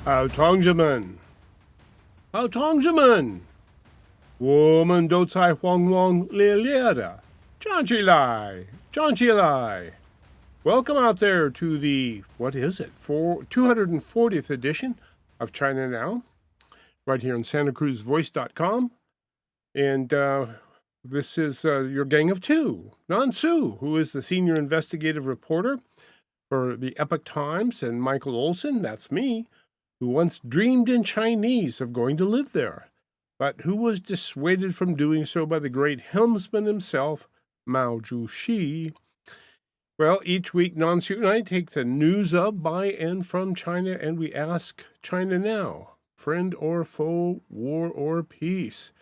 同志们，同志们，我们都在轰轰烈烈的，站起来，站起来！ Welcome out there to the, what is it, 240th edition of China Now, right here on SantaCruzVoice.com. And this is your gang of two. Nan Su, who is the senior investigative reporter for the Epoch Times, and Michael Olson, that's me, who once dreamed in Chinese of going to live there, but who was dissuaded from doing so by the great helmsman himself, Mao Zedong. Well, each week, Nancy and I take the news of, by, and from China, and we ask China now, friend or foe, war or peace.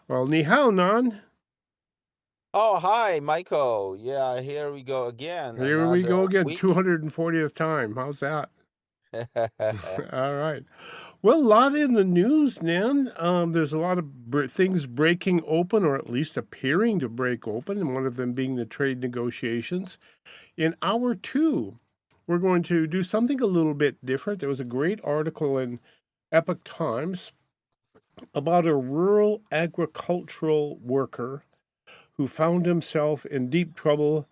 Well, ni hao, Nan. Oh, hi, Michael. Yeah, here we go again. Here we go Another again, week. 240th time. How's that? All right. Well, a lot in the news, Nan. There's a lot of things breaking open, or at least appearing to break open, and one of them being the trade negotiations. In hour two, we're going to do something a little bit different. There was a great article in Epoch Times about a rural agricultural worker who found himself in deep trouble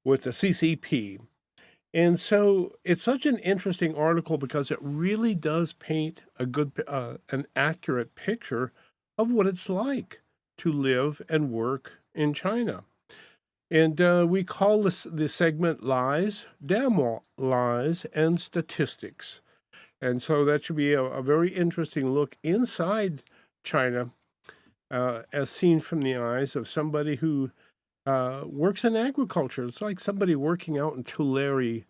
with the CCP. And so it's such an interesting article because it really does paint a good, an accurate picture of what it's like to live and work in China. And we call this segment Lies, Damn Lies, and Statistics. And so that should be a very interesting look inside China, as seen from the eyes of somebody who works in agriculture. It's like somebody working out in Tulare,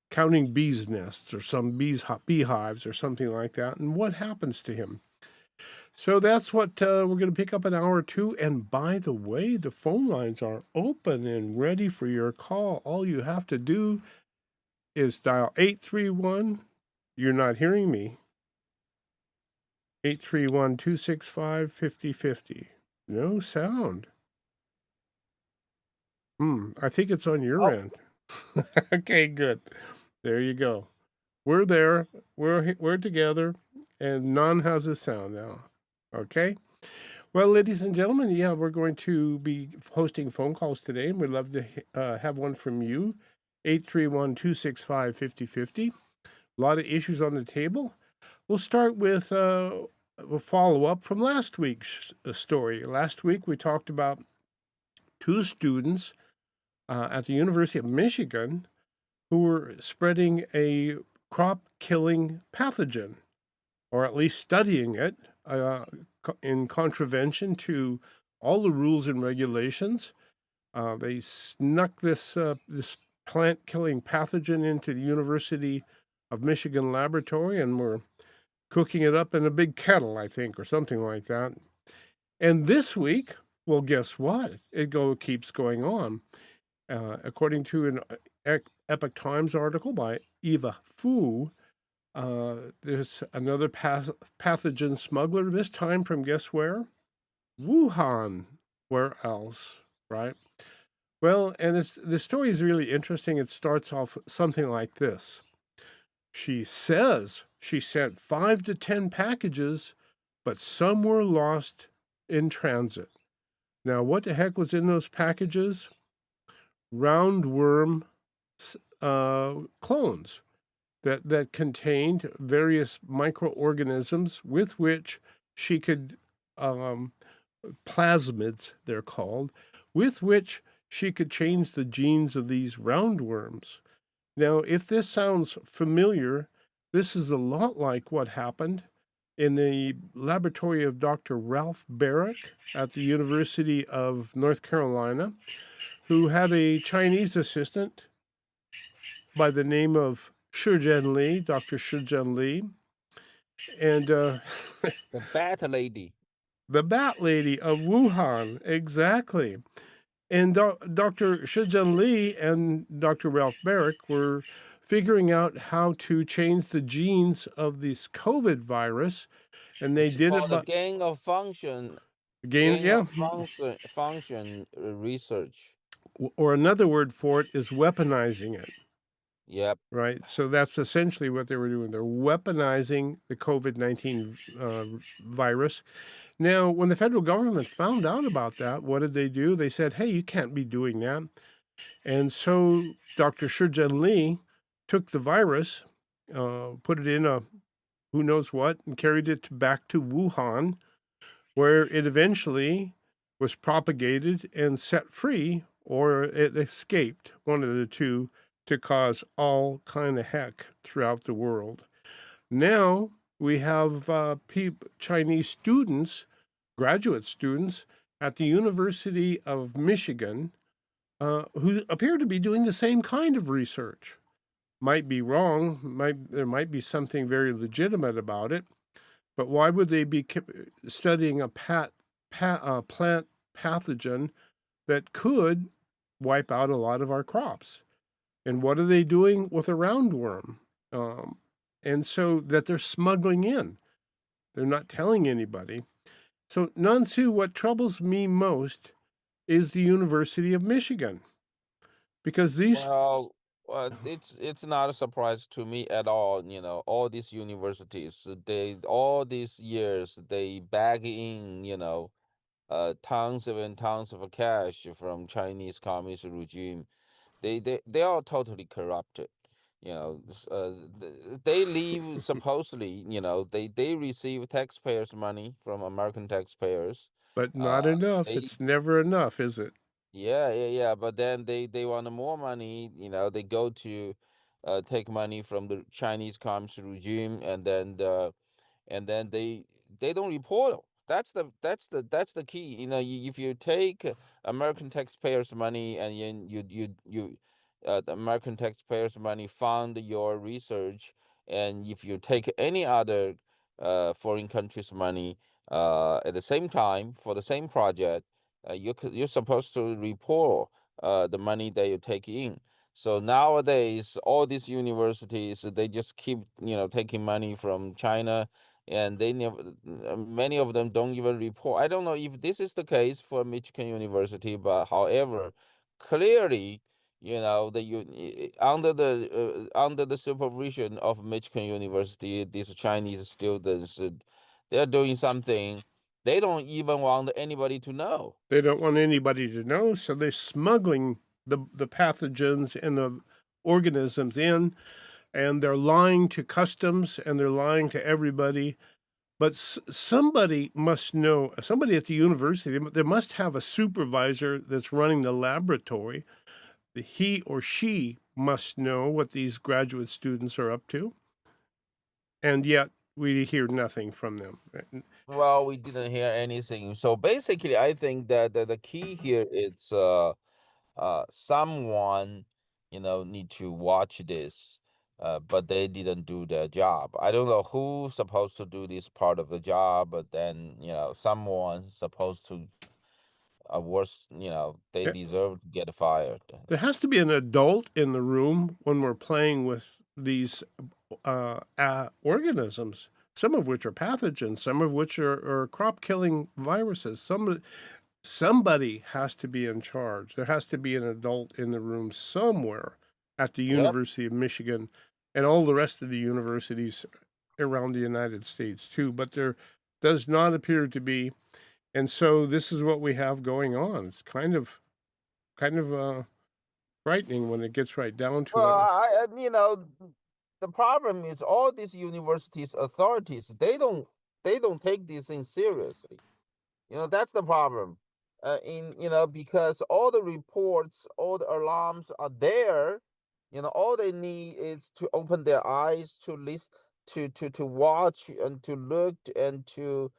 counting bees' nests or some beehives or something like that, and what happens to him. So that's what we're going to pick up in hour two. And by the way, the phone lines are open and ready for your call. All you have to do is dial 831. You're not hearing me. 831-265-5050. No sound. I think it's on your end. Okay, good. There you go. We're there. We're together, and none has a sound now. Okay. Well, ladies and gentlemen, yeah, we're going to be hosting phone calls today, and we'd love to have one from you. 831-265-5050. A lot of issues on the table. We'll start with a follow-up from last week's story. Last week, we talked about two students at the University of Michigan who were spreading a crop-killing pathogen, or at least studying it in contravention to all the rules and regulations. They snuck this plant-killing pathogen into the University of Michigan laboratory and were cooking it up in a big kettle, I think, or something like that. And this week, well, guess what? It keeps going on. According to an Epoch Times article by Eva Fu, there's another pathogen smuggler, this time from guess where? Wuhan. Where else, right? Well, and the story is really interesting. It starts off something like this. She says she sent 5 to 10 packages, but some were lost in transit. Now, what the heck was in those packages? Roundworm clones that contained various microorganisms with which she could, plasmids they're called, with which she could change the genes of these roundworms. Now, if this sounds familiar, this is a lot like what happened in the laboratory of Dr. Ralph Barrick at the University of North Carolina, who had a Chinese assistant by the name of Dr. Shizhen Li, and the bat lady. The bat lady of Wuhan, exactly. And Dr. Shizhen Li and Dr. Ralph Barrick were figuring out how to change the genes of this COVID virus, and they did it by gain of function. Function research. Or another word for it is weaponizing it. Yep. right? So that's essentially what they were doing. They're weaponizing the COVID-19 virus. Now, when the federal government found out about that, what did they do? They said, hey, you can't be doing that. And so Dr. Shurjan Lee took the virus, put it in a who knows what, and carried it back to Wuhan, where it eventually was propagated and set free, or it escaped, one of the two, to cause all kind of heck throughout the world. Now we have Chinese students, graduate students at the University of Michigan, who appear to be doing the same kind of research. Might be wrong. There might be something very legitimate about it, but why would they be studying a plant pathogen that could wipe out a lot of our crops? And what are they doing with a roundworm? Um, and so that they're smuggling in. They're not telling anybody. So, Nansu, what troubles me most is the University of Michigan, because these, Well, it's not a surprise to me at all. All these universities, they all these years they bag in, tons and tons of cash from Chinese communist regime. They are totally corrupted. They leave supposedly. They receive taxpayers' money from American taxpayers. but Uh, not enough. they It's never enough, is it? Yeah, yeah, yeah. But then they want more money. They go to take money from the Chinese Communist regime, and then they don't report 'em. That's the key. If you take American taxpayers' money and the American taxpayers' money fund your research, and if you take any other foreign country's money at the same time for the same project, you're supposed to report the money that you take in. So nowadays, all these universities they just keep taking money from China, and they never many of them don't even report. I don't know if this is the case for Michigan University, but however, clearly, under the supervision of Michigan University, these Chinese students they're doing something they don't even want anybody to know. They don't want anybody to know, so they're smuggling the pathogens and the organisms in, and they're lying to customs and they're lying to everybody. But somebody must know, somebody at the university, they must have a supervisor that's running the laboratory. He or she must know what these graduate students are up to, and yet we hear nothing from them. Well, we didn't hear anything. So basically, I think that the key here is someone need to watch this, but they didn't do their job. I don't know who's supposed to do this part of the job, but then someone's supposed to worse. They deserve to get fired. There has to be an adult in the room when we're playing with these organisms, some of which are pathogens, some of which are crop killing viruses. Somebody has to be in charge. There has to be an adult in the room somewhere at the Yep. University of Michigan and all the rest of the universities around the United States, too. But there does not appear to be. And so this is what we have going on. It's kind of frightening when it gets right down to Well, it. the problem is all these universities authorities they don't take these things seriously. That's the problem. Because all the reports, all the alarms are there. All they need is to open their eyes to listen, to watch and to look and to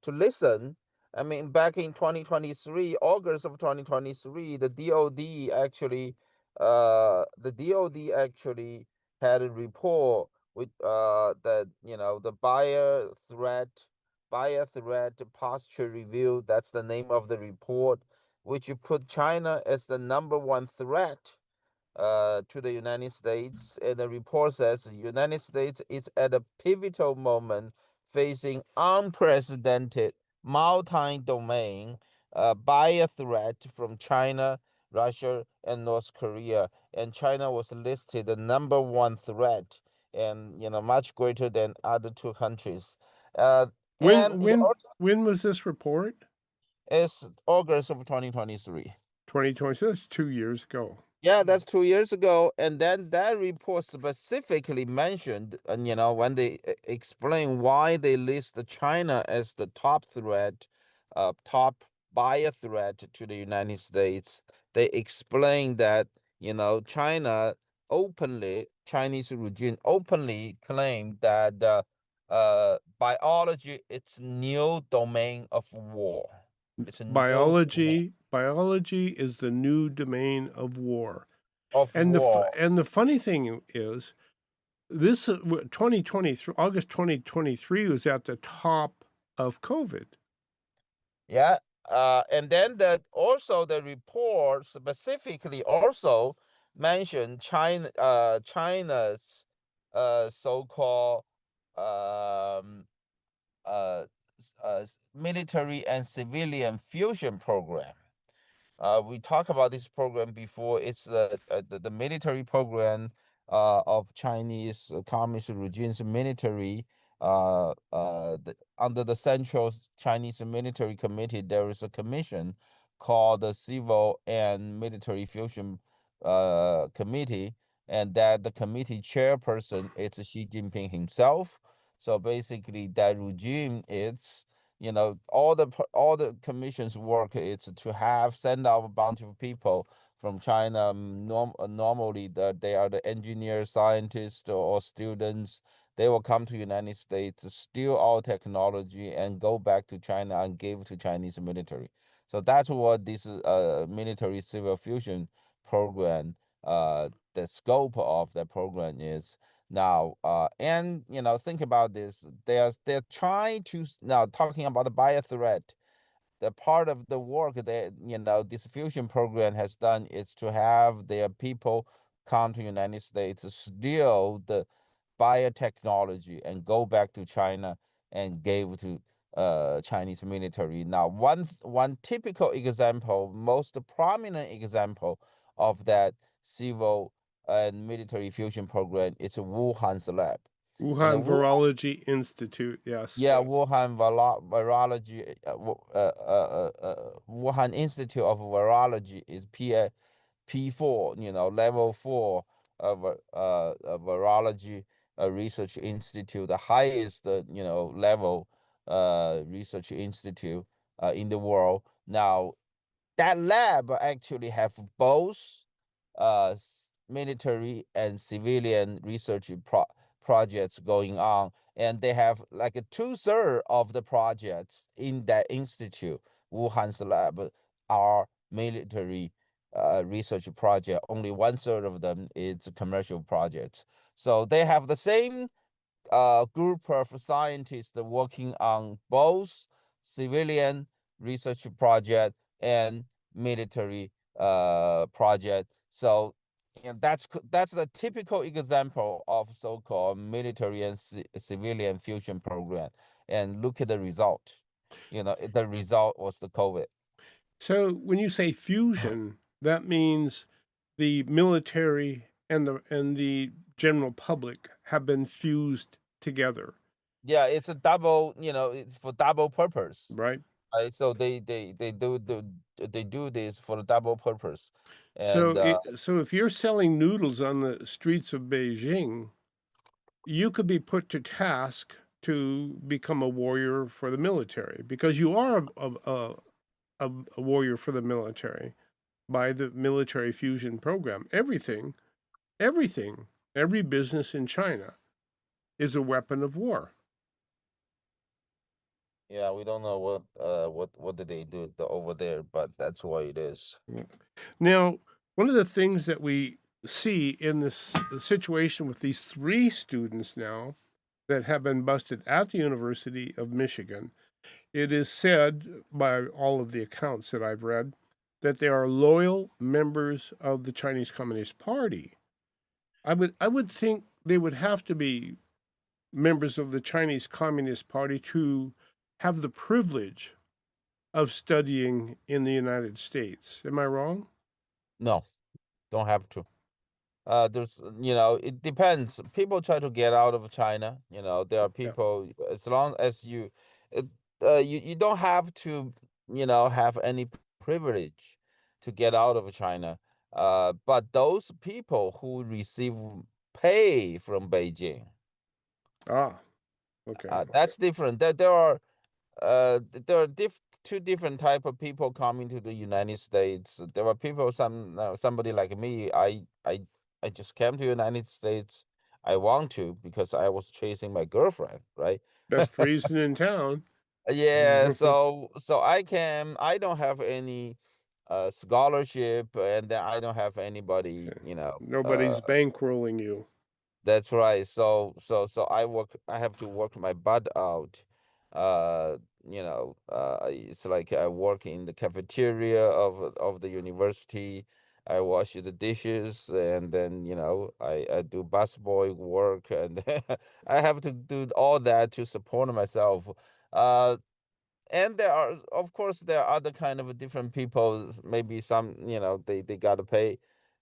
listen. I mean, back in 2023, August of 2023, the DOD actually had a report with that the buyer threat posture review. That's the name of the report, which you put China as the number one threat to the United States. And the report says the United States is at a pivotal moment facing unprecedented multi-domain buyer threat from China, Russia, and North Korea. and China was listed the number one threat, and much greater than other two countries. Uh, and When it when also when was this report? is August of 2023. 2020. So that's 2 years ago. Yeah, that's 2 years ago. And then that report specifically mentioned, and when they explain why they list China as the top threat, top buyer threat to the United States, they explain that, Chinese regime openly claimed that biology it's new domain of war. It's a new domain Biology is the new domain of war. of war. And the funny thing is, this 2023, August 2023 was at the top of COVID. Yeah. And then the report specifically also mentioned China's so-called um, military and civilian fusion program. We talked about this program before. It's the military program of Chinese Communist regime's military. Under the Central Chinese Military Committee, there is a commission called the Civil and Military Fusion Committee, and that the committee chairperson is Xi Jinping himself. So basically, that regime is all the commission's work is to have send out a bunch of people from China. Normally, they are the engineers, scientists, or students. They will come to United States, steal our technology, and go back to China and give to Chinese military. So that's what this military civil fusion program, the scope of the program is. Now, and think about this. They're trying to now talking about the bio threat. The part of the work that this fusion program has done is to have their people come to United States, steal the biotechnology, and go back to China and give to Chinese military. Now, one typical example, most prominent example of that civil and military fusion program is Wuhan's lab. And the Wuhan Virology Institute, yes. yeah, Wuhan Virology, Wuhan Institute of Virology is P4, level 4 of virology research institute, the highest, level research institute in the world. Now, that lab actually have both military and civilian research projects going on, and they have like a two-thirds of the projects in that institute, Wuhan's lab, are military research project. Only one-third of them is commercial projects. So they have the same group of scientists working on both civilian research project and military project. So that's the typical example of so-called military and civilian fusion program. And look at the result. The result was the COVID. So when you say fusion, that means the military and the general public have been fused together, Yeah, it's a double. It's for double purpose. right? So they do this for the double purpose, and So if you're selling noodles on the streets of Beijing, you could be put to task to become a warrior for the military because you are a warrior for the military by the military fusion program. Everything, every business in China is a weapon of war. yeah, we don't know what did they do over there, but that's what it is. Now, one of the things that we see in this situation with these three students now that have been busted at the University of Michigan, it is said by all of the accounts that I've read that they are loyal members of the Chinese Communist Party. I would think they would have to be members of the Chinese Communist Party to have the privilege of studying in the United States. Am I wrong? No, don't have to. There's, it depends. People try to get out of China. There are Yeah. people, as long as it, you don't have to, have any privilege to get out of China. But those people who receive pay from Beijing, Ah, okay. that's different. There are two different type of people coming to the United States. There are people, somebody like me. I just came to United States. I want to because I was chasing my girlfriend, right? Best reason in town. Yeah, so I don't have any scholarship, and then I don't have anybody, Okay. Nobody's bankrolling you. that's right. I have to work my butt out. It's like I work in the cafeteria of the university. I wash the dishes, and then, I do busboy work, and I have to do all that to support myself. Uh and there are, of course, there are other kind of different people. Maybe some, they got to pay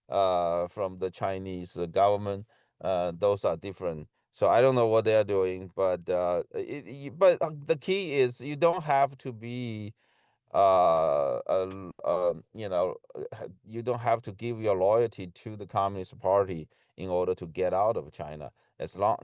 from the Chinese government. Those are different, so I don't know what they are doing, but the key is you don't have to be you don't have to give your loyalty to the Communist Party in order to get out of China. As long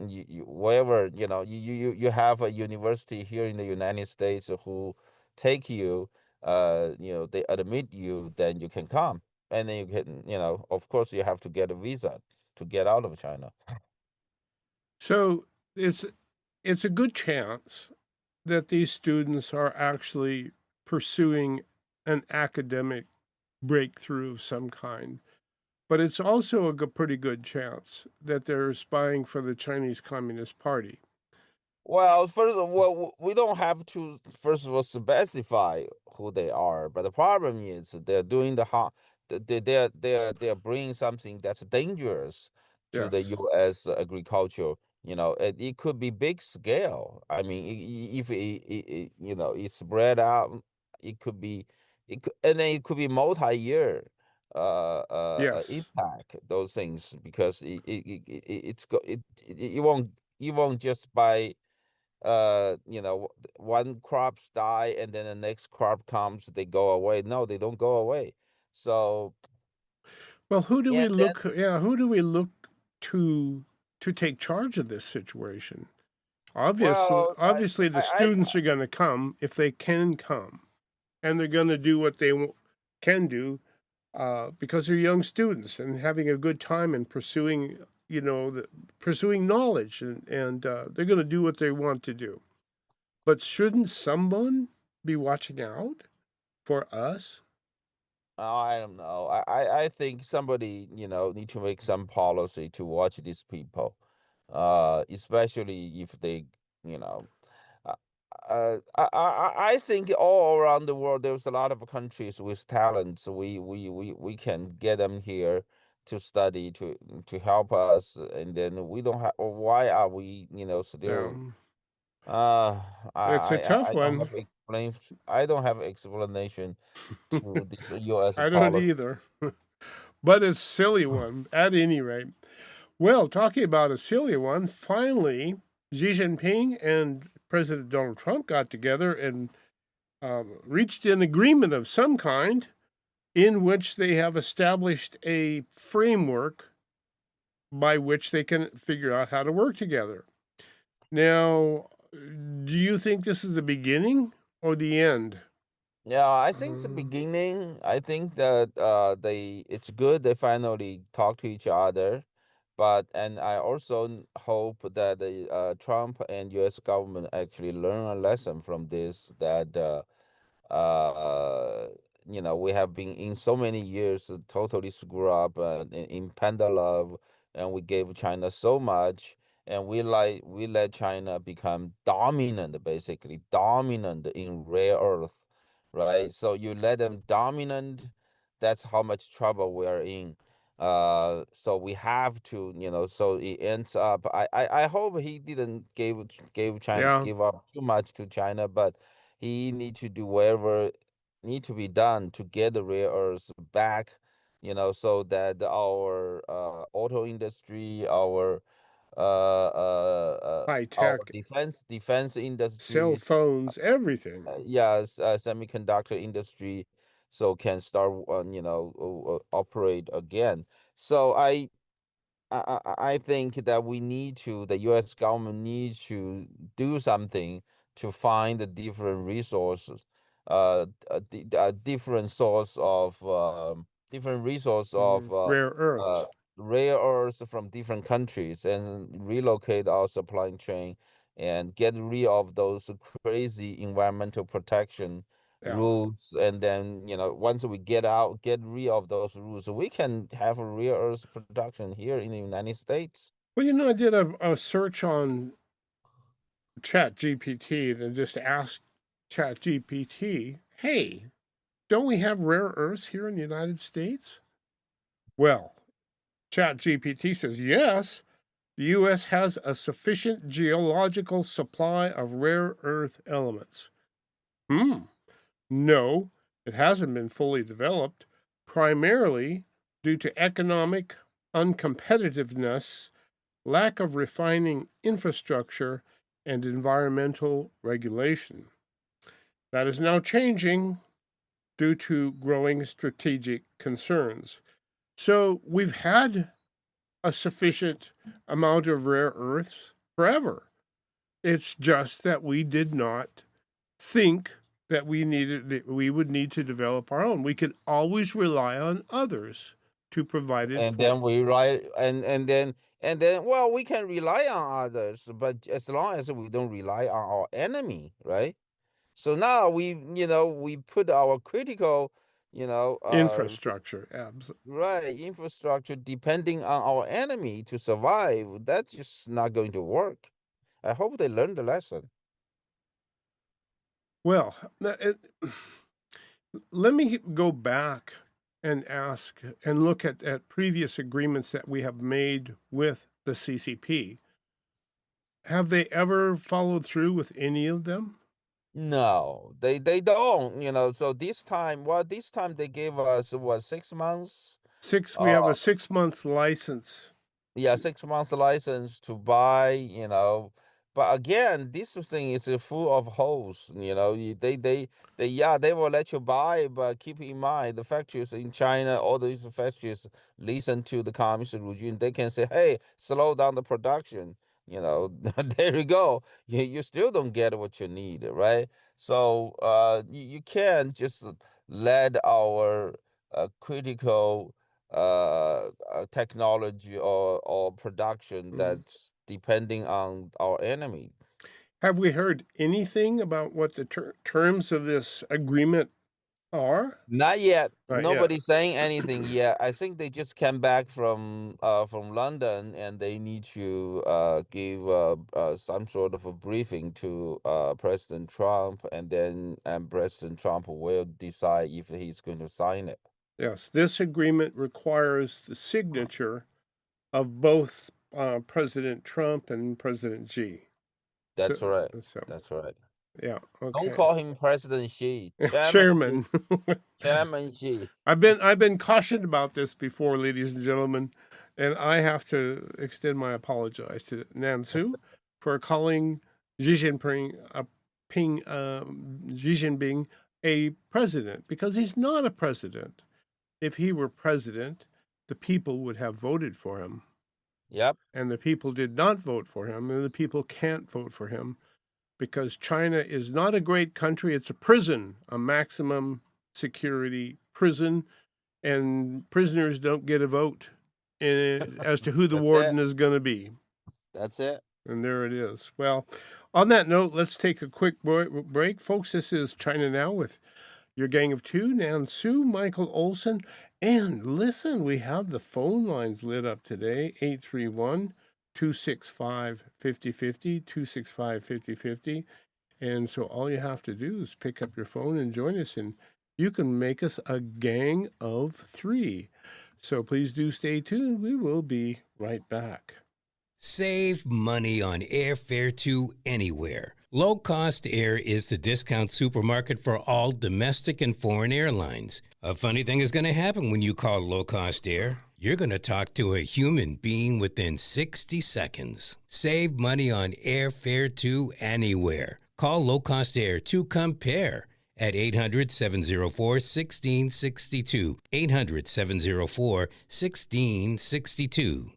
wherever, you have a university here in the United States who take you, they admit you, then you can come, and then you can, of course, you have to get a visa to get out of China. So it's it's a good chance that these students are actually pursuing an academic breakthrough of some kind. But it's also a pretty good chance that they're spying for the Chinese Communist Party. Well, first of all, we don't have to first of all specify who they are, but the problem is they're doing the harm. They're bringing something that's dangerous to the Yes. U.S. agriculture. It could be big scale. I mean, if it's spread out, it could be, and then it could be multi-year Yes. impact. Those things, because it's go it you won't just buy, one crops die and then the next crop comes, they go away. No, they don't go away. So, Well, who do and we then, look? Yeah, who do we look to to take charge of this situation? well, Obviously, the students are going to come if they can come, and they're going to do what they can do because they're young students and having a good time and pursuing, pursuing knowledge, and they're going to do what they want to do. But shouldn't someone be watching out for us? I don't know. I think somebody, need to make some policy to watch these people, especially if they, you know, Uh, I think all around the world there's a lot of countries with talents. We can get them here to study, to help us, and then we don't have. Why are we, still? Um, Uh, it's a tough I don't one. have explanation. I don't have explanation to this U.S. I don't policy. either, but it's a silly one at any rate. Well, talking about a silly one, finally, Xi Jinping and President Donald Trump got together and reached an agreement of some kind in which they have established a framework by which they can figure out how to work together. Now, do you think this is the beginning or the end? Yeah, I think it's the Uh, beginning. I think that it's good they finally talk to each other, and I also hope that the Trump and U.S. government actually learn a lesson from this, that uh, we have been in so many years totally screw up in panda love, and we gave China so much, and we let China become dominant, basically dominant in rare earth, right? So you let them dominant, that's how much trouble we are in. So we have to, so it ends up. I hope he didn't yeah, give up too much to China, but he need to do whatever need to be done to get the rare earths back, so that our auto industry, High our tech, defense cell industries, phones, everything. yes, semiconductor industry, so can start, operate again. So I think that the U.S. government needs to do something to find the different resources, different source of different resource of Rare uh, earths. rare earths from different countries and relocate our supply chain and get rid of those crazy environmental protection Yeah. rules. And then, once we get rid of those rules, we can have a rare earth production here in the United States. Well, I did a search on Chat GPT and just asked Chat GPT, hey, don't we have rare earths here in the United States? Well, Chat GPT says yes. The U.S. has a sufficient geological supply of rare earth elements. No, it hasn't been fully developed, primarily due to economic uncompetitiveness, lack of refining infrastructure, and environmental regulation. That is now changing due to growing strategic concerns. So we've had a sufficient amount of rare earths forever. It's just that we did not think that we would need to develop our own. We could always rely on others to provide it And for. then we write and then well, we can rely on others, but as long as we don't rely on our enemy, right? So now we put our critical, you know uh Infrastructure. right, infrastructure depending on our enemy to survive. That's just not going to work. I hope they learn the lesson. Well, let me go back and ask and look at previous agreements that we have made with the CCP. Have they ever followed through with any of them? No, they don't, so this time they gave us what, 6 months. We uh have a 6 month license. Yeah, 6 months license to buy, but again, this thing is full of holes. They will let you buy, but keep in mind the factories in China, all these factories listen to the communist regime. They can say, hey, slow down the production. There you go. You still don't get what you need, right? So you can't just let our critical technology or production Mhm. that's depending on our enemy. Have we heard anything about what the terms of this agreement are? Not yet. Not yet. Nobody's saying anything yet. I think they just came back from London, and they need to give some sort of a briefing to President Trump, and then President Trump will decide if he's going to sign it. Yes, this agreement requires the signature of both President Trump and President Xi. That's So, right. so That's right. yeah, Don't okay. call him President Xi, Chairman Xi, Chairman, Chairman Xi. I've been cautioned about this before, ladies and gentlemen, and I have to extend my apologize to Namsu for calling Xi Jinping Xi Jinping a president because he's not a president. If he were president, the people would have voted for him, Yep. and the people did not vote for him, and the people can't vote for him because China is not a great country. It's a prison, a maximum security prison, and prisoners don't get a vote as to who the That's it. warden is going to be. That's it. And there it is. Well, on that note, let's take a quick break. Folks, this is China Now with your gang of two, Nan Sue, Michael Olson. And listen, we have the phone lines lit up today, 831 265 5050, 265 5050. And so all you have to do is pick up your phone and join us, and you can make us a gang of three. So please do stay tuned. We will be right back. Save money on airfare to anywhere Low Cost Air is the discount supermarket for all domestic and foreign airlines. A funny thing is going to happen when you call Low Cost Air. You're going to talk to a human being within 60 seconds. Save money on airfare to anywhere. Call Low Cost Air to compare at 800-704-1662. 800-704-1662.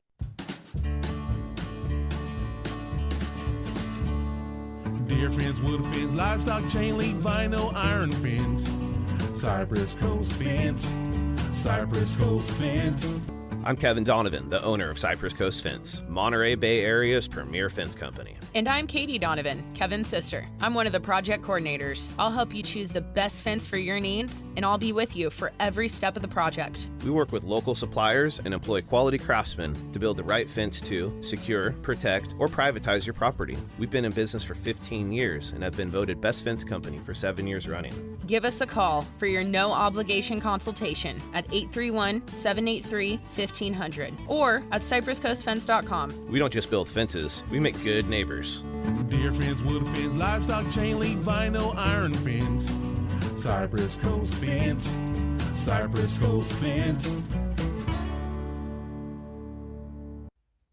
Deer fence, wood fence, livestock chain link, vinyl, iron fence, Cypress Coast Fence, Cypress Coast Fence. I'm Kevin Donovan, the owner of Cypress Coast Fence, Monterey Bay Area's premier fence company. And I'm Katie Donovan, Kevin's sister. I'm one of the project coordinators. I'll help you choose the best fence for your needs, and I'll be with you for every step of the project. We work with local suppliers and employ quality craftsmen to build the right fence to secure, protect, or privatize your property. We've been in business for 15 years and have been voted best fence company for 7 years running. Give us a call for your no-obligation consultation at 831-783-1500 or at cypresscoastfence.com. We don't just build fences, we make good neighbors. Deer fence, wood fence, livestock chain link, vinyl, iron fence, Cypress Coast Fence, Cypress Coast Fence.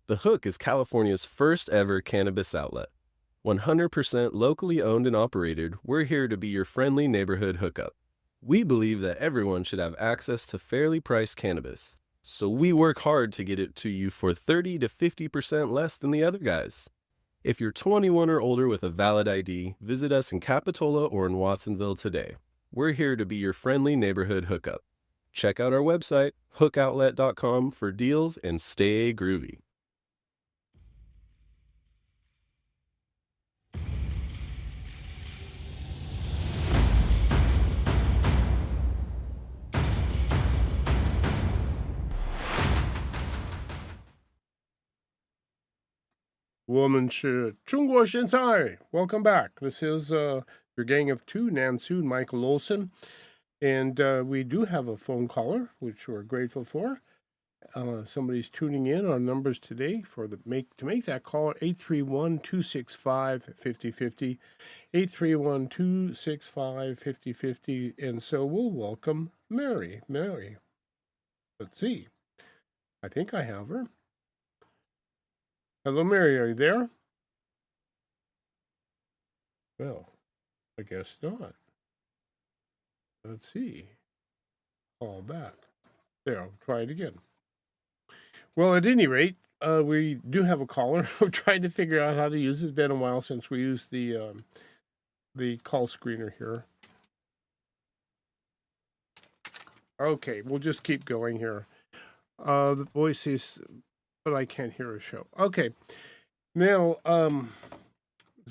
The Hook is California's first ever cannabis outlet. 100% locally owned and operated, we're here to be your friendly neighborhood hookup. We believe that everyone should have access to fairly priced cannabis, so we work hard to get it to you for 30 to 50% less than the other guys. If you're 21 or older with a valid ID, visit us in Capitola or in Watsonville today. We're here to be your friendly neighborhood hookup. Check out our website, hookoutlet.com, for deals and stay groovy. Welcome back. This is your gang of two, Nan Su and Michael Olson. And we do have a phone caller, which we're grateful for. Somebody's tuning in on numbers today to make that call, 831-265-5050, 831-265-5050. And so we'll welcome Mary. Let's see. I think I have her. Hello, Mary, are you there? Well, I guess not. Let's see. Call back. There, I'll try it again. Well, at any rate, we do have a caller. We're trying to figure out how to use it. It's been a while since we used the call screener here. Okay, we'll just keep going here. The voice is, but I can't hear a show. Okay, now,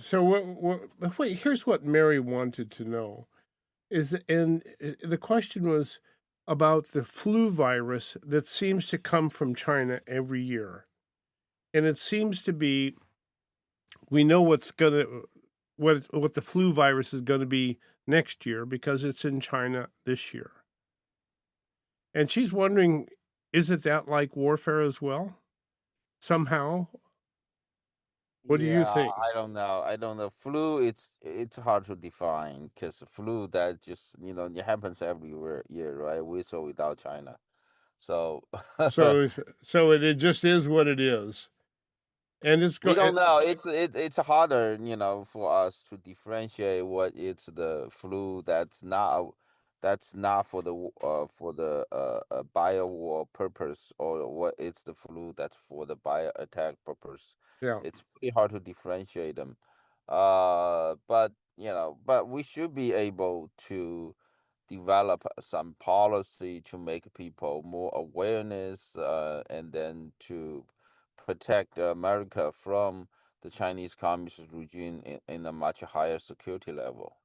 so wait, here's what Mary wanted to know. And the question was about the flu virus that seems to come from China every year. And it seems to be, we know what the flu virus is going to be next year because it's in China this year. And she's wondering, is it that like warfare as well? Somehow? What do you think? I don't know. Flu, it's hard to define because flu that just it happens everywhere, year, right? With or without China. So So it just is what it is, and it's we don't know. It's harder, for us to differentiate what it's the flu that's not for the bio war purpose, or what it's the flu that's for the bio attack purpose. Yeah. It's pretty hard to differentiate them. But we should be able to develop some policy to make people more awareness, and then to protect America from the Chinese Communist regime in a much higher security level.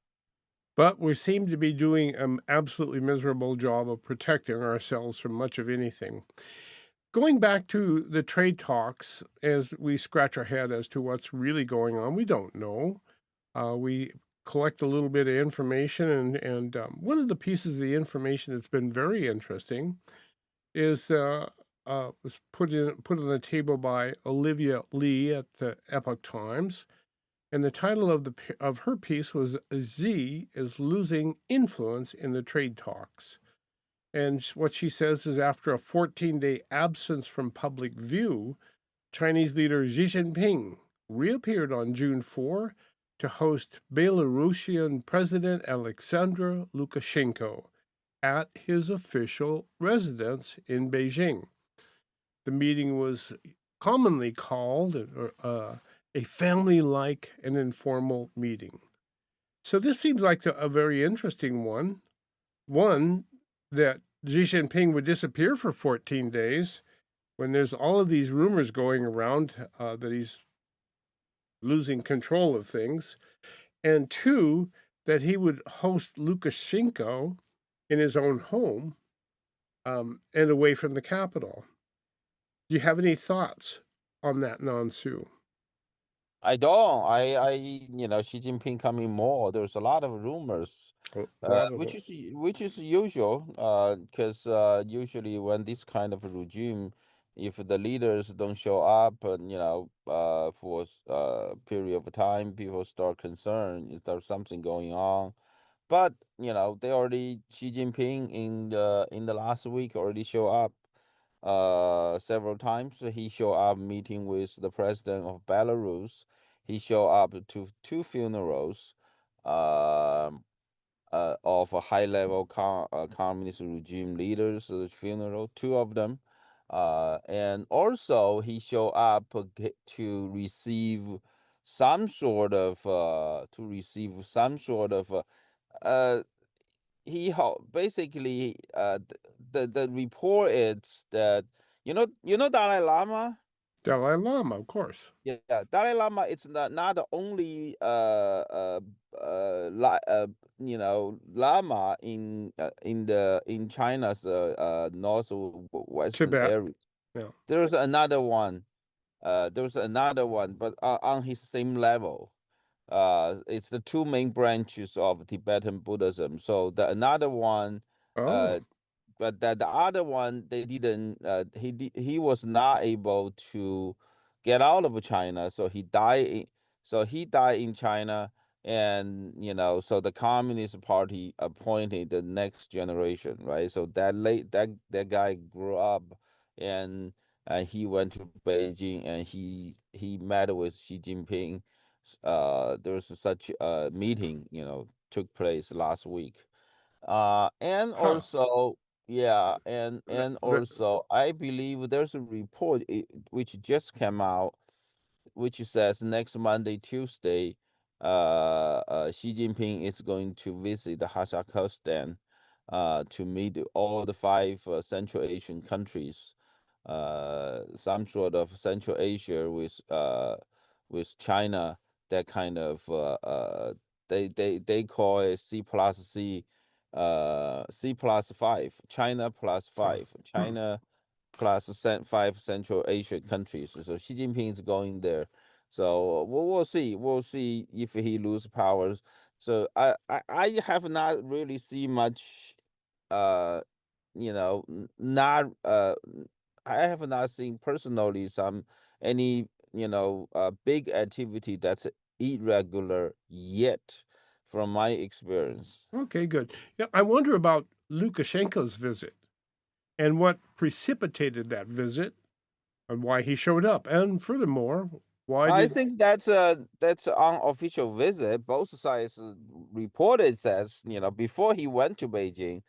But we seem to be doing an absolutely miserable job of protecting ourselves from much of anything. Going back to the trade talks, as we scratch our head as to what's really going on, we don't know. We collect a little bit of information, and one of the pieces of the information that's been very interesting is was put on the table by Olivia Lee at the Epoch Times, And the title of her piece was "Z is Losing Influence in the Trade Talks." And what she says is, after a 14-day absence from public view, Chinese leader Xi Jinping reappeared on June 4 to host Belarusian President Alexander Lukashenko at his official residence in Beijing. The meeting was commonly called a family-like and informal meeting. So this seems like a very interesting one. One, that Xi Jinping would disappear for 14 days when there's all of these rumors going around that he's losing control of things. And two, that he would host Lukashenko in his own home and away from the capital. Do you have any thoughts on that, Nansu? I don't. Xi Jinping coming more. There's a lot of rumors, A lot of which is usual. Because usually when this kind of regime, if the leaders don't show up, for a period of time, people start concerned. Is there something going on? But they already Xi Jinping in the last week already show up several times. He showed up meeting with the president of Belarus. He showed up to two funerals of a high-level communist regime leaders' funeral, two of them. And also he showed up to receive some sort of uh, basically the report is that Dalai Lama. Dalai Lama, of course. Yeah, Dalai Lama is not the only Lama in China's northwestern Tibet. area. Yeah. There's another one. But on his same level. It's the two main branches of Tibetan Buddhism. So the another one, Oh, but the other one they didn't. He was not able to get out of China, so he died. So he died in China, and so the Communist Party appointed the next generation, right? So that guy grew up, and he went to Beijing, and he met with Xi Jinping. There was such a meeting, took place last week. And huh. also, yeah, Th- and th- also, I believe there's a report which just came out, which says next Monday, Tuesday, Xi Jinping is going to visit Kazakhstan, to meet all the five Central Asian countries, some sort of Central Asia with China, that kind of they call it C+5, China plus oh, five, China plus five Central Asian countries. So Xi Jinping is going there. So we'll see. We'll see if he lose powers. So I have not really seen much. Uh, not I have not seen personally any big activity that's irregular yet, from my experience. okay, good. Yeah, I wonder about Lukashenko's visit and what precipitated that visit and why he showed up. And furthermore, why I did think that's an unofficial visit. Both sides reported says before he went to Beijing,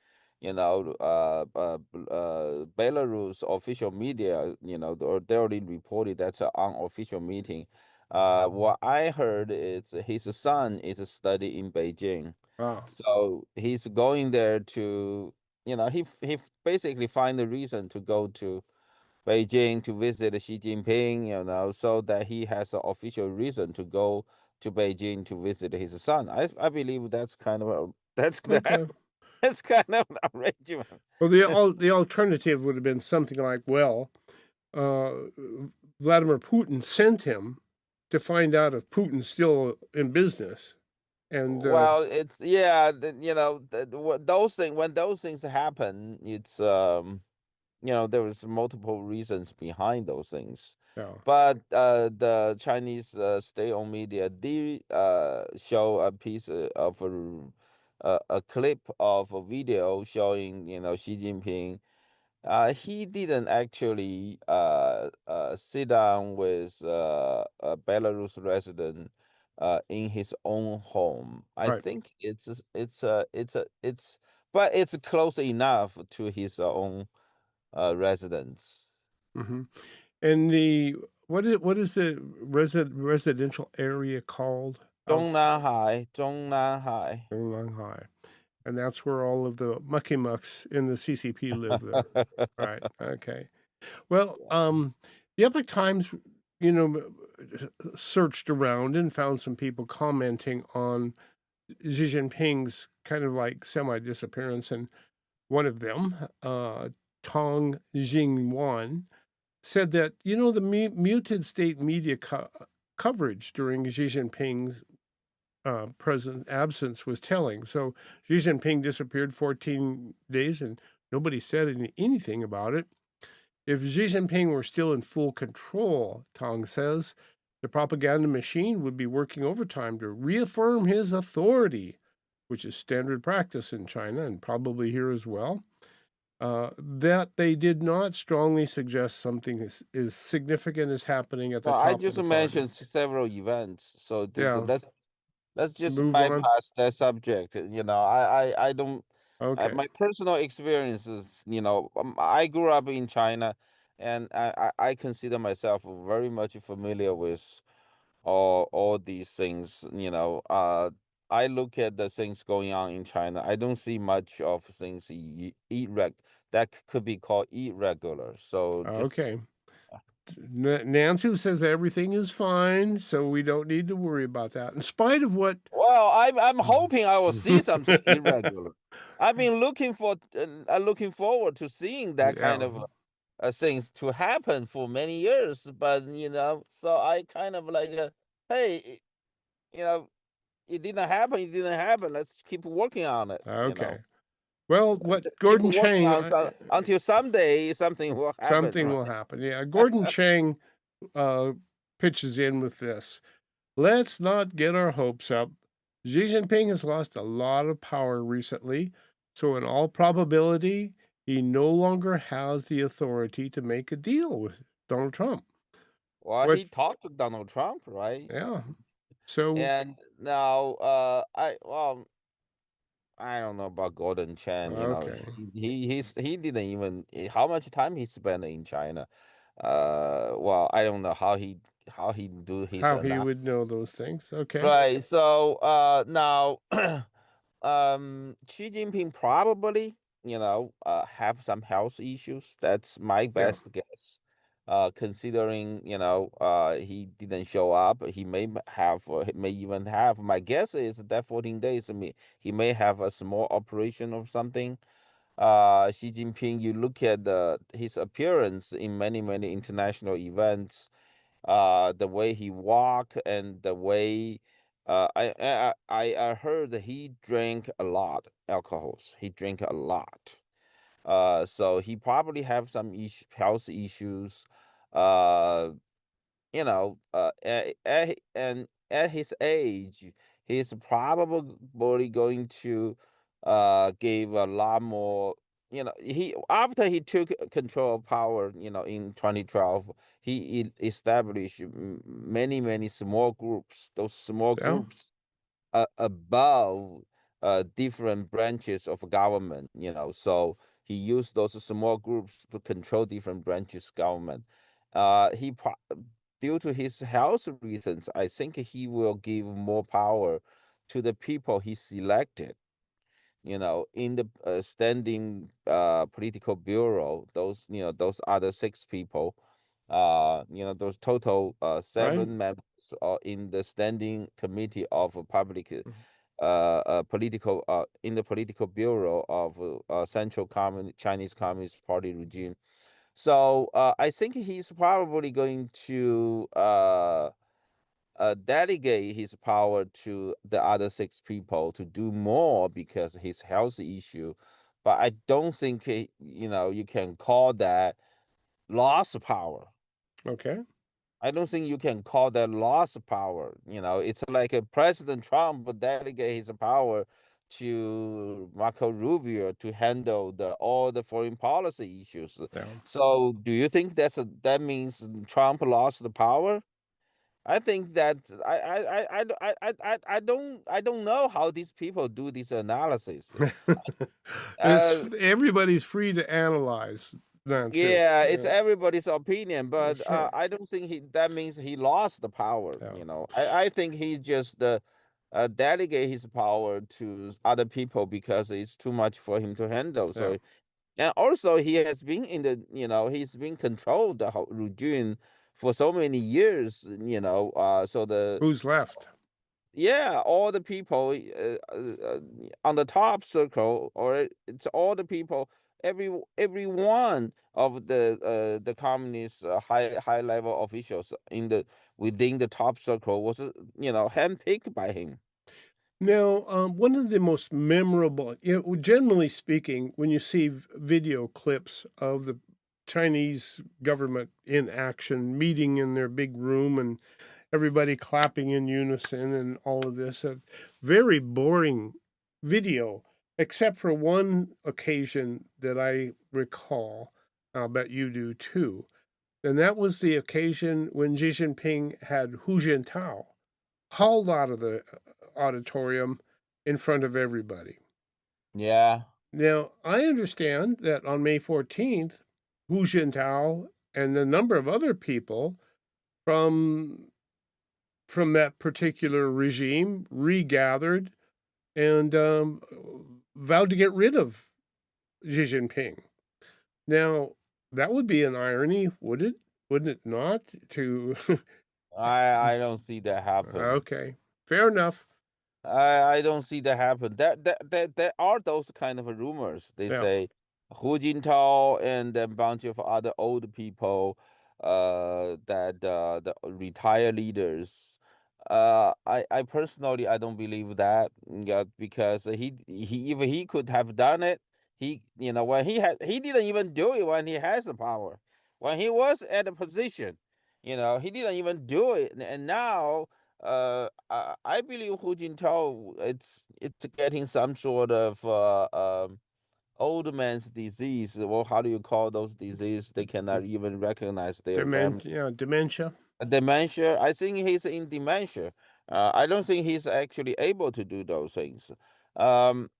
Belarus official media they already reported that's an unofficial meeting. What I heard is his son is studying in Beijing, ah, so he's going there to he basically find a reason to go to Beijing to visit Xi Jinping, so that he has an official reason to go to Beijing to visit his son. I believe that's kind of okay. that's kind of an arrangement. Well, the alternative would have been something like, well, uh, Vladimir Putin sent him to find out if Putin's still in business. And Well, it's yeah, those things when those things happen, it's there was multiple reasons behind those things. Yeah. But the Chinese state-owned media did show a piece of a clip of a video showing, Xi Jinping. He didn't actually sit down with a Belarus resident in his own home. I Right. think but it's close enough to his own residence. Hmm. And what is the residential area called out Zhongnanhai. in Shanghai? And that's where all of the mucky mucks in the CCP live there. Right. Okay. Well, the Epoch Times, you know, searched around and found some people commenting on Xi Jinping's kind of like semi disappearance, and one of them, Tong Jingwan, said that the muted state media coverage during Xi Jinping's present absence was telling. So Xi Jinping disappeared 14 days, and nobody said anything about it. If Xi Jinping were still in full control, Tong says, the propaganda machine would be working overtime to reaffirm his authority, which is standard practice in China and probably here as well. That they did not strongly suggest something is significant is happening at No, the I top of just the party. mentioned several events, so Yeah, let's just move on. bypass that subject. I don't. Okay. My personal experiences, I grew up in China, and I consider myself very much familiar with all these things. I look at the things going on in China. I don't see much of things that could be called irregular. So just Okay. Nancy says everything is fine, so we don't need to worry about that. In spite of what. well, I'm hoping I will see something irregular. I've been looking forward to seeing that kind Yeah. of things to happen for many years, but so I kind of like, hey, you know, it didn't happen. It didn't happen. Let's keep working on it. Okay. Well, what Just keep Gordon working Chang, on until someday something will happen, something right? will happen. Yeah, Gordon Chang uh, pitches in with this. Let's not get our hopes up. Xi Jinping has lost a lot of power recently, so in all probability, he no longer has the authority to make a deal with Donald Trump. Well, What? he talked to Donald Trump, right? Yeah. So, And now, I don't know about Gordon Chen. okay. He didn't even how much time he spent in China. Well, I don't know how he do his How he would know analysis. those things. Okay. Right. So now Xi Jinping probably, have some health issues. That's my Yeah. best guess. Considering, he didn't show up, he may he may even have. My guess is that 14 days. He may have a small operation or something. Xi Jinping, you look at his appearance in many many international events, the way he walk and the way I heard that he drank a lot alcohols. He drank a lot. So he probably have some health issues. Uh, and at his age, he's probably going to give a lot more. He after he took control of power, in 2012, he established many many small groups. Those small Yeah. groups above different branches of government. So he used those small groups to control different branches government. He due to his health reasons, I think he will give more power to the people he selected. In the standing political bureau, those other six people, those total Right. seven members are in the standing committee of a public political in the political bureau of Central Chinese Communist Party regime. So I think he's probably going to delegate his power to the other six people to do more because his health issue. But I don't think you can call that lost power. Okay. I don't think you can call that loss of power. It's like a President Trump delegate his power to Marco Rubio to handle all the foreign policy issues. Yeah. So, do you think that means Trump lost the power? I think that I don't know how these people do this analysis. Uh, Everybody's free to analyze, Nancy. yeah, it's everybody's opinion, but Sure. I don't think that means he lost the power. Yeah. I think he just delegate his power to other people because it's too much for him to handle. Yeah. So, and also he has been he's been controlled the whole regime for so many years. So Who's left? yeah, all the people on the top circle, or it's all the people, every one of the communist high level officials within the top circle was handpicked by him. Now, one of the most memorable, generally speaking, when you see video clips of the Chinese government in action, meeting in their big room and everybody clapping in unison and all of this, a very boring video, except for one occasion that I recall. I'll bet you do too. And that was the occasion when Xi Jinping had Hu Jintao hauled out of the auditorium in front of everybody. Yeah. Now, I understand that on May 14th, Hu Jintao and a number of other people from that particular regime regathered and vowed to get rid of Xi Jinping. Now, that would be an irony, would it? Wouldn't it not? To I don't see that happen. Okay, fair enough. I don't see that happen. There are those kind of rumors. They Yeah. say Hu Jintao and a bunch of other old people, that the retired leaders. I personally I don't believe that. Yeah, because he if he could have done it, when he didn't even do it when he has the power, when he was at a position, he didn't even do it, and now I believe Hu Jintao, it's getting some sort of old man's disease. Well, how do you call those diseases? They cannot even recognize their family. Dementia. Dementia. I think he's in dementia. I don't think he's actually able to do those things. Um,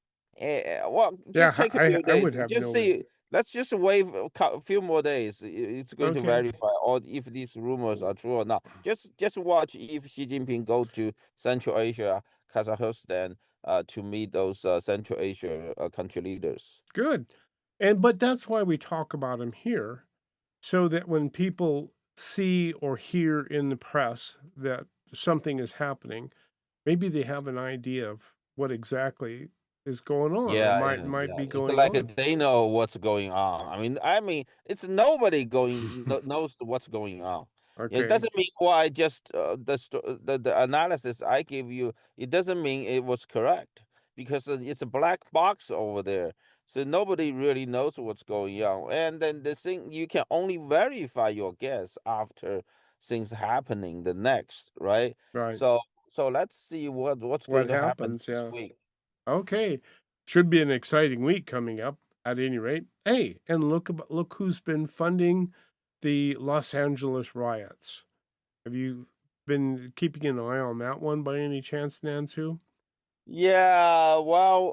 well, Yeah, just take a I few I would days. have Just no. see. Let's just wait a few more days. It's going to Okay. verify or if these rumors are true or not. Just watch if Xi Jinping go to Central Asia, Kazakhstan, to meet those Central Asia country leaders. Good. But that's why we talk about him here, so that when people see or hear in the press that something is happening, maybe they have an idea of what exactly is going on or Yeah, might be it's going like on. they know what's going on. I mean, it's nobody knows what's going on. It Okay. doesn't mean why just the analysis I give you. It doesn't mean it was correct because it's a black box over there. So nobody really knows what's going on. And then the thing you can only verify your guess after things happening the next, right? Right. So let's see what's What going to happen happens? this Yeah. week. Okay. Should be an exciting week coming up at any rate. Hey, and look who's been funding the Los Angeles riots. Have you been keeping an eye on that one by any chance, Nansu? Yeah, well,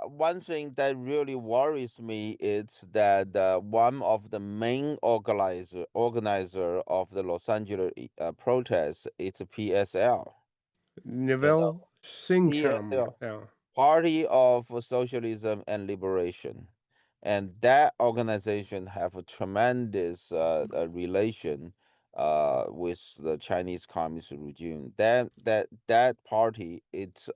one thing that really worries me is that one of the main organizer of the Los Angeles protests, it's a PSL. You know, Neville Singham. PSL, Yeah. Party of Socialism and Liberation, and that organization have a tremendous relation with the Chinese Communist regime. That party, it's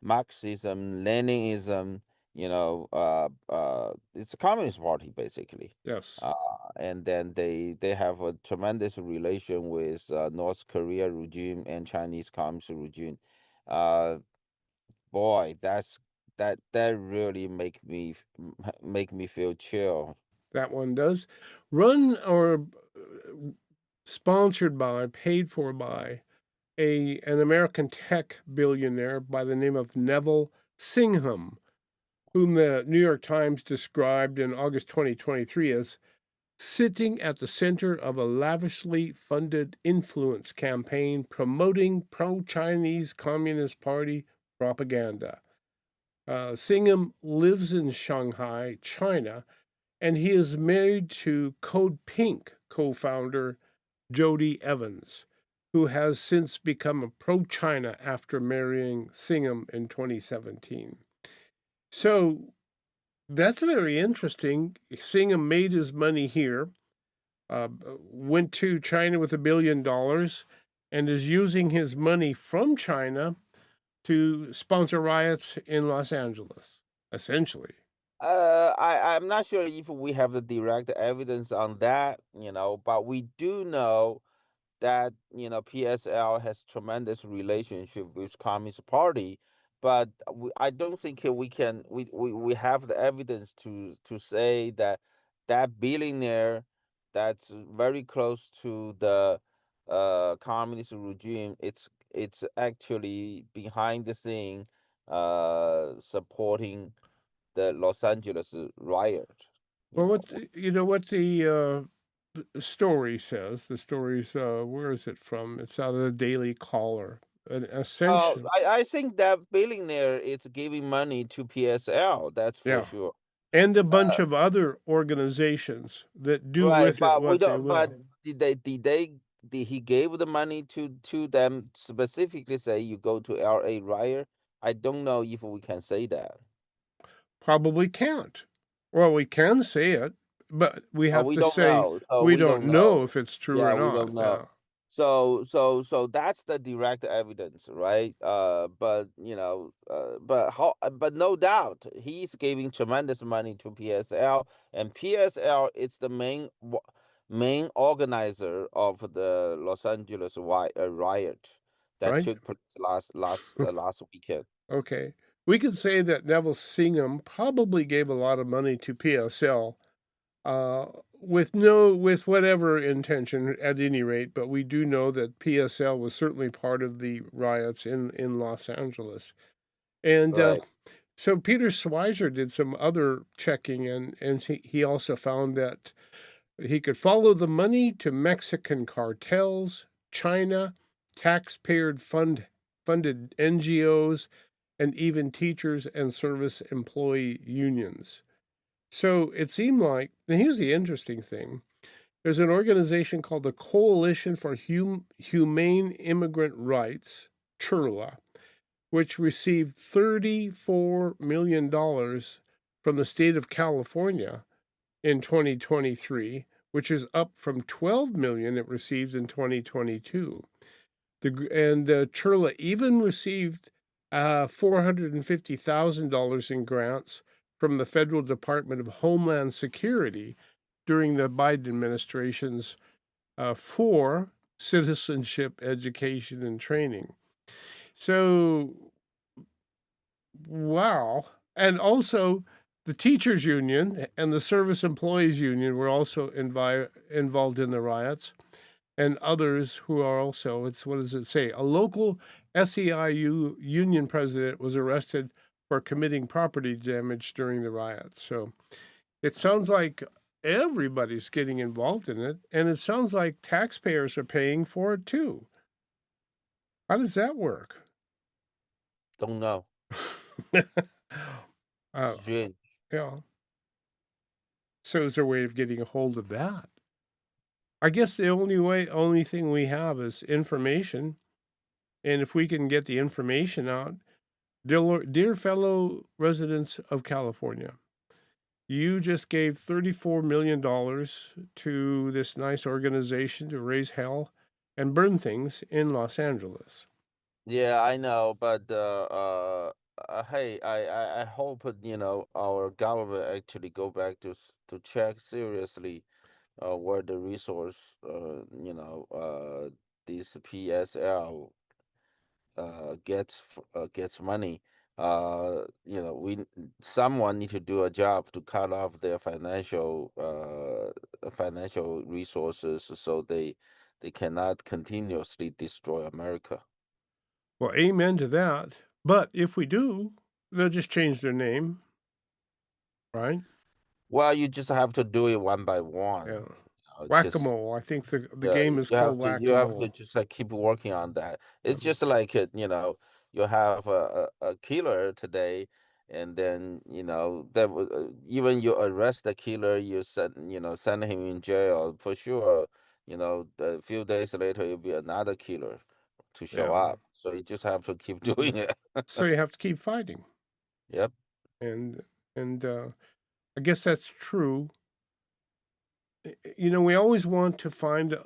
Marxism, Leninism. It's a communist party basically. Yes. Uh, and then they have a tremendous relation with North Korea regime and Chinese Communist regime. Uh, Boy, that really make me feel chill. That one does. run or sponsored by, paid for by an American tech billionaire by the name of Neville Singham, whom the New York Times described in August 2023 as sitting at the center of a lavishly funded influence campaign promoting pro-Chinese Communist Party propaganda. Singham lives in Shanghai, China, and he is married to Code Pink co-founder Jody Evans, who has since become a pro-China after marrying Singham in 2017. So that's very interesting. Singham made his money here, went to China with $1 billion, and is using his money from China to sponsor riots in Los Angeles, essentially. I'm not sure if we have the direct evidence on that, but we do know that PSL has tremendous relationship with Communist Party, but I don't think we have the evidence to say that that billionaire that's very close to the communist regime, it's actually behind the scene supporting the Los Angeles riot. You Well, know. what the story says. The story's where is it from? It's out of the Daily Caller. An ascension. I think that billionaire is giving money to PSL. That's for Yeah. sure. And a bunch of other organizations that do Right, with it but we what they don't. But will. did he gave the money to them specifically? Say you go to LA riot. I don't know if we can say that. Probably can't. Well, we can say it, but we have We to don't say know. So we we don't don't know know. if it's true or Yeah, we not. don't know. Yeah. So that's the direct evidence, right? But but no doubt he's giving tremendous money to PSL, and PSL is the main organizer of the Los Angeles riot that Right? took place last weekend. Okay. We could say that Neville Singham probably gave a lot of money to PSL, with whatever intention at any rate, but we do know that PSL was certainly part of the riots in Los Angeles. And Right. so Peter Schweizer did some other checking, and he also found that he could follow the money to Mexican cartels, China, taxpayer funded NGOs, and even teachers and service employee unions. So it seemed like, and here's the interesting thing, there's an organization called the Coalition for Humane Immigrant Rights, CHURLA, which received $34 million from the state of California in 2023, which is up from $12 million it received in 2022. Churla even received $450,000 in grants from the Federal Department of Homeland Security during the Biden administration's for citizenship education and training. So, wow. And also, the teachers union and the service employees union were also involved in the riots, and others who are also, it's what does it say? A local SEIU union president was arrested for committing property damage during the riots. So it sounds like everybody's getting involved in it, and it sounds like taxpayers are paying for it too. How does that work? Don't know. uh, Strange. yeah. So is there a way of getting a hold of that? I guess the only thing we have is information. And if we can get the information out, dear fellow residents of California, you just gave $34 million to this nice organization to raise hell and burn things in Los Angeles. Yeah, I know, but hey, I hope our government actually go back to check seriously where the resource this PSL gets money. We someone need to do a job to cut off their financial resources, so they cannot continuously destroy America. Well, amen to that. But if we do, they'll just change their name, right? Well, you just have to do it one by Yeah. one. Just Whack-a-mole. I think the yeah, game is you have called to whack-a-mole. just like keep working on that. It's Yeah. just like you have a killer today, and then even you arrest the killer, you send him in jail for sure. A few days later, it'll be another killer to show Yeah. up. So you just have to keep doing it. So you have to keep fighting. Yep. And I guess that's true. We always want to find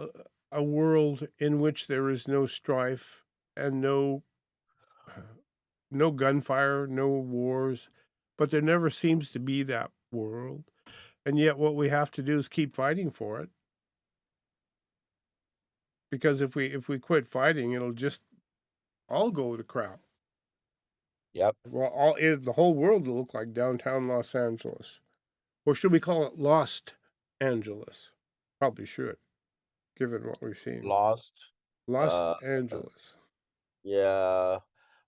a world in which there is no strife and no gunfire, no wars, but there never seems to be that world. And yet what we have to do is keep fighting for it. Because if we quit fighting, it'll just all go to crap. Yep. Well, the whole world will look like downtown Los Angeles. Or should we call it Lost Angeles? Probably should, given what we've seen. Lost. Lost Uh, Angeles. yeah.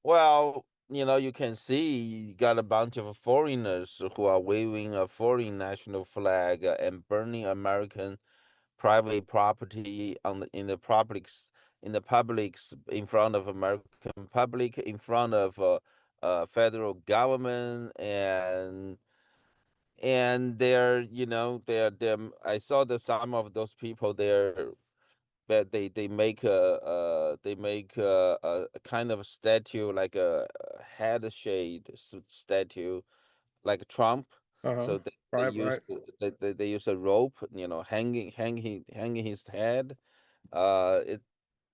Well, you can see you got a bunch of foreigners who are waving a foreign national flag and burning American private property in the publics in front of American public, in front of federal government, and they're I saw that some of those people there, but they make a kind of statue, like a head shade statue, like Trump. So they use Right. they use a rope, hanging his head. It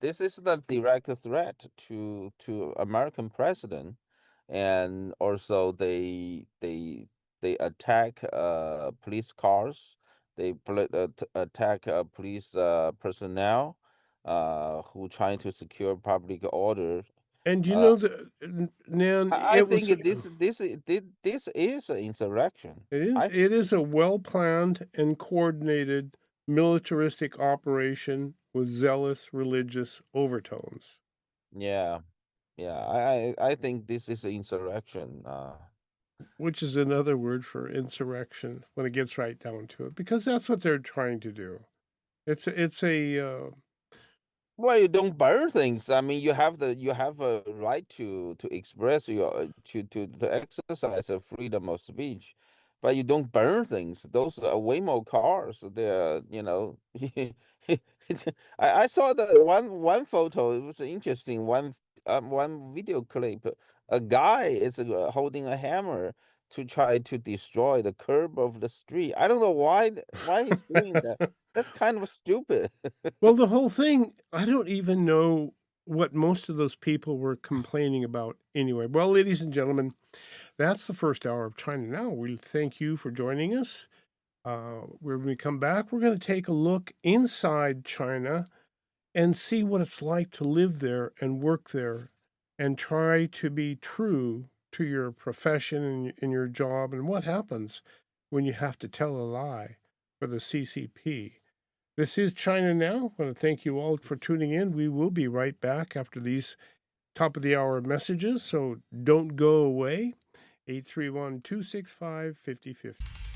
This is the direct threat to American president, and also they attack police cars. They attack police personnel who trying to secure public order. And you Uh, know that, Nan, I it was think this is an insurrection. it is a well-planned and coordinated militaristic operation with zealous religious overtones. Yeah, yeah. I think this is an insurrection. Which is another word for insurrection when it gets right down to it, because that's what they're trying to do. It's a Well, you don't burn things. I mean, you have a right to express your to exercise a freedom of speech, but you don't burn things. Those are way more cars. They're I saw the one photo. It was interesting. One video clip. A guy is holding a hammer to try to destroy the curb of the street. I don't know why he's doing that. That's kind of stupid. well, the whole thing. I don't even know what most of those people were complaining about anyway. Well, ladies and gentlemen, that's the first hour of China Now. We thank you for joining us. When we come back, we're going to take a look inside China and see what it's like to live there and work there and try to be true to your profession and in your job, and what happens when you have to tell a lie for the CCP. This is China Now. I want to thank you all for tuning in. We will be right back after these top of the hour messages, so don't go away. 831 265 5050.